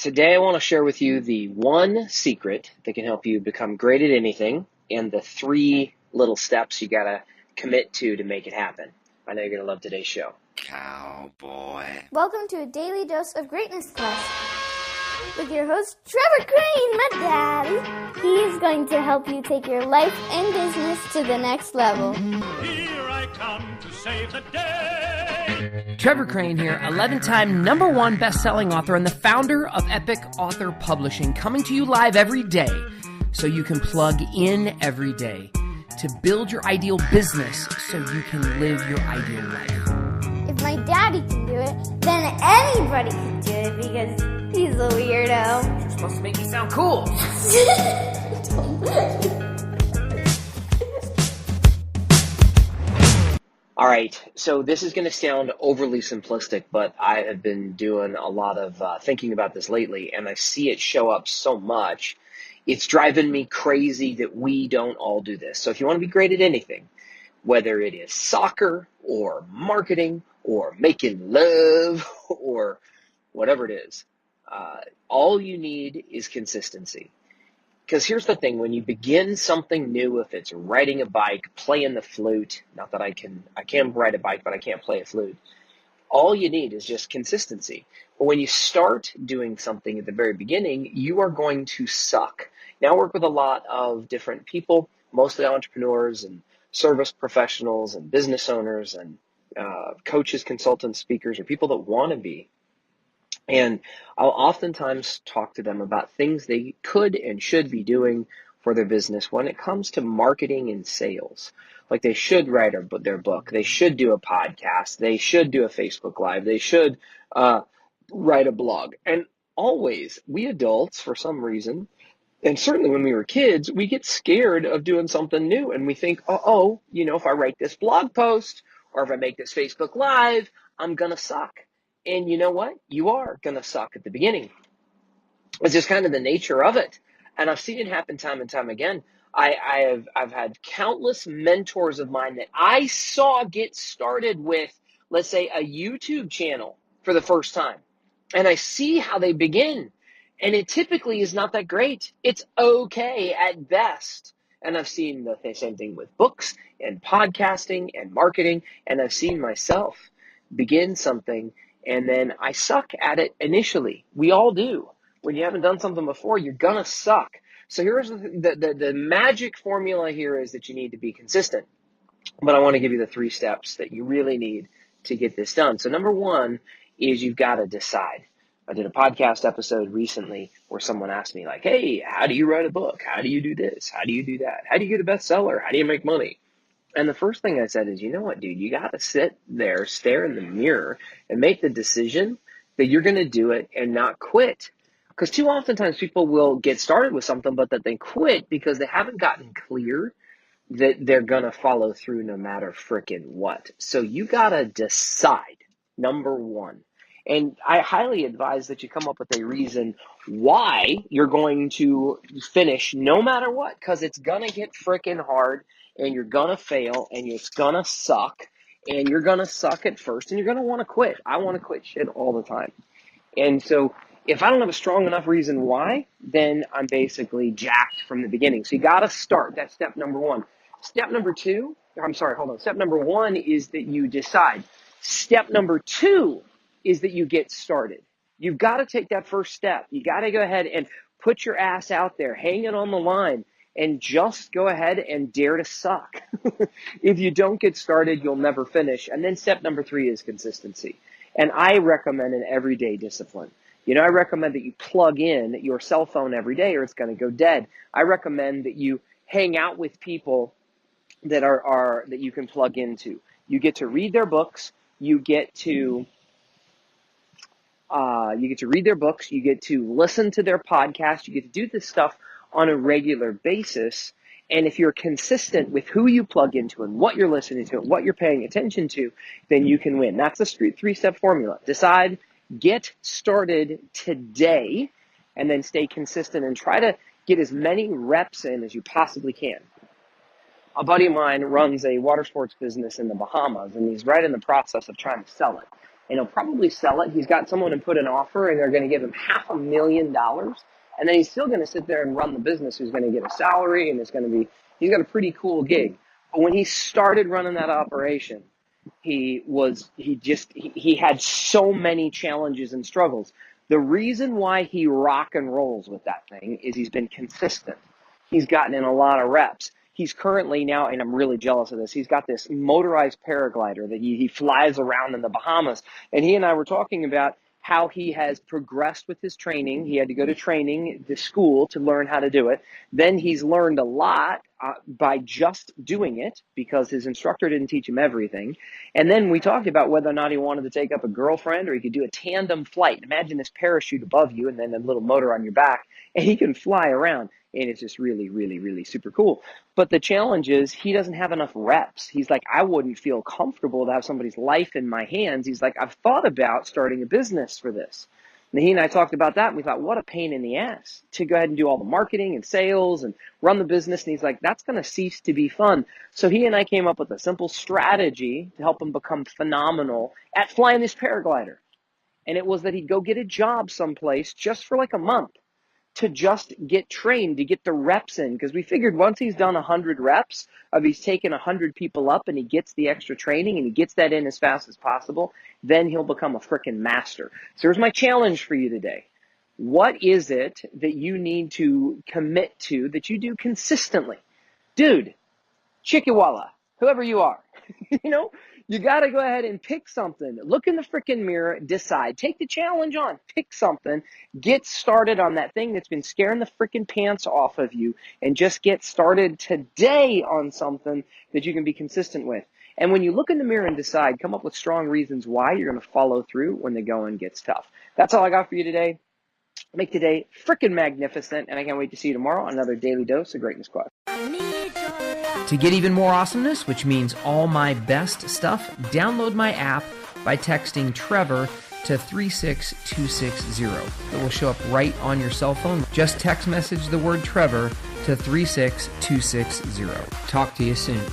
Today I want to share with you the one secret that can help you become great at anything and the 3 little steps you got to commit to make it happen. I know you're going to love today's show. Cowboy. Welcome to a daily dose of greatness quest with your host, Trevor Crane, my daddy. He is going to help you take your life and business to the next level. Here I come to save the day. Trevor Crane here, 11-time #1 best-selling author and the founder of Epic Author Publishing, coming to you live every day so you can plug in every day to build your ideal business so you can live your ideal life. If my daddy can do it, then anybody can do it because he's a weirdo. You're supposed to make me sound cool. All right, so this is going to sound overly simplistic, but I have been doing a lot of thinking about this lately, and I see it show up so much. It's driving me crazy that we don't all do this. So if you want to be great at anything, whether it is soccer or marketing or making love or whatever it is, all you need is consistency. Because here's the thing, when you begin something new, if it's riding a bike, playing the flute, not that I can ride a bike, but I can't play a flute, all you need is just consistency. But when you start doing something at the very beginning, you are going to suck. Now I work with a lot of different people, mostly entrepreneurs and service professionals and business owners and coaches, consultants, speakers, or people that want to be. And I'll oftentimes talk to them about things they could and should be doing for their business when it comes to marketing and sales. Like they should write their book. They should do a podcast. They should do a Facebook Live. They should write a blog. And always, we adults, for some reason, and certainly when we were kids, we get scared of doing something new. And we think, if I write this blog post or if I make this Facebook Live, I'm going to suck. And you know what? You are going to suck at the beginning. It's just kind of the nature of it. And I've seen it happen time and time again. I've had countless mentors of mine that I saw get started with, let's say, a YouTube channel for the first time. And I see how they begin. And it typically is not that great. It's okay at best. And I've seen the same thing with books and podcasting and marketing. And I've seen myself begin something and then I suck at it initially. We all do. When you haven't done something before, you're going to suck. So here's the magic formula here is that you need to be consistent. But I want to give you the 3 steps that you really need to get this done. So number 1 is you've got to decide. I did a podcast episode recently where someone asked me like, hey, how do you write a book? How do you do this? How do you do that? How do you get a bestseller? How do you make money? And the first thing I said is, you know what, dude, you got to sit there, stare in the mirror, and make the decision that you're going to do it and not quit. Because too oftentimes people will get started with something, but that they quit because they haven't gotten clear that they're going to follow through no matter frickin' what. So you got to decide, number 1. And I highly advise that you come up with a reason why you're going to finish no matter what, because it's going to get frickin' hard. And you're going to fail, and it's going to suck, and you're going to suck at first, and you're going to want to quit. I want to quit shit all the time. And so if I don't have a strong enough reason why, then I'm basically jacked from the beginning. So you got to start. That's step number 1. Step number 1 is that you decide. Step number 2 is that you get started. You've got to take that first step. You got to go ahead and put your ass out there, hang it on the line, and just go ahead and dare to suck. If you don't get started, you'll never finish. And then step number 3 is consistency. And I recommend an everyday discipline. I recommend that you plug in your cell phone every day or it's going to go dead. I recommend that you hang out with people that are that you can plug into. You get to read their books. You get to read their books. You get to listen to their podcast. You get to do this stuff on a regular basis. And if you're consistent with who you plug into and what you're listening to and what you're paying attention to, then you can win. That's the 3-step formula. Decide, get started today, and then stay consistent and try to get as many reps in as you possibly can. A buddy of mine runs a water sports business in the Bahamas, and he's right in the process of trying to sell it. and he'll probably sell it. He's got someone to put an offer, and they're going to give him $500,000, and then he's still going to sit there and run the business. He's going to get a salary, and he's got a pretty cool gig. But when he started running that operation, he had so many challenges and struggles. The reason why he rock and rolls with that thing is he's been consistent. He's gotten in a lot of reps. He's currently now, and I'm really jealous of this, he's got this motorized paraglider that he flies around in the Bahamas. And he and I were talking about how he has progressed with his training. He had to go to training, to school, to learn how to do it. Then he's learned a lot by just doing it because his instructor didn't teach him everything. And then we talked about whether or not he wanted to take up a girlfriend or he could do a tandem flight. Imagine this parachute above you and then a little motor on your back, and he can fly around. And it's just really, really, really super cool. But the challenge is he doesn't have enough reps. He's like, I wouldn't feel comfortable to have somebody's life in my hands. He's like, I've thought about starting a business for this. And he and I talked about that, and we thought, what a pain in the ass to go ahead and do all the marketing and sales and run the business. And he's like, that's going to cease to be fun. So he and I came up with a simple strategy to help him become phenomenal at flying this paraglider. And it was that he'd go get a job someplace just for like a month, to just get trained, to get the reps in. Because we figured once he's done 100 reps, of he's taken 100 people up and he gets the extra training and he gets that in as fast as possible, then he'll become a freaking master. So here's my challenge for you today. What is it that you need to commit to that you do consistently? Dude, Chickiwalla, whoever you are, you got to go ahead and pick something. Look in the freaking mirror, decide, take the challenge on, pick something, get started on that thing that's been scaring the freaking pants off of you, and just get started today on something that you can be consistent with. And when you look in the mirror and decide, come up with strong reasons why you're going to follow through when the going gets tough. That's all I got for you today. Make today freaking magnificent, and I can't wait to see you tomorrow on another Daily Dose of Greatness Quest. To get even more awesomeness, which means all my best stuff, download my app by texting Trevor to 36260. It will show up right on your cell phone. Just text message the word Trevor to 36260. Talk to you soon.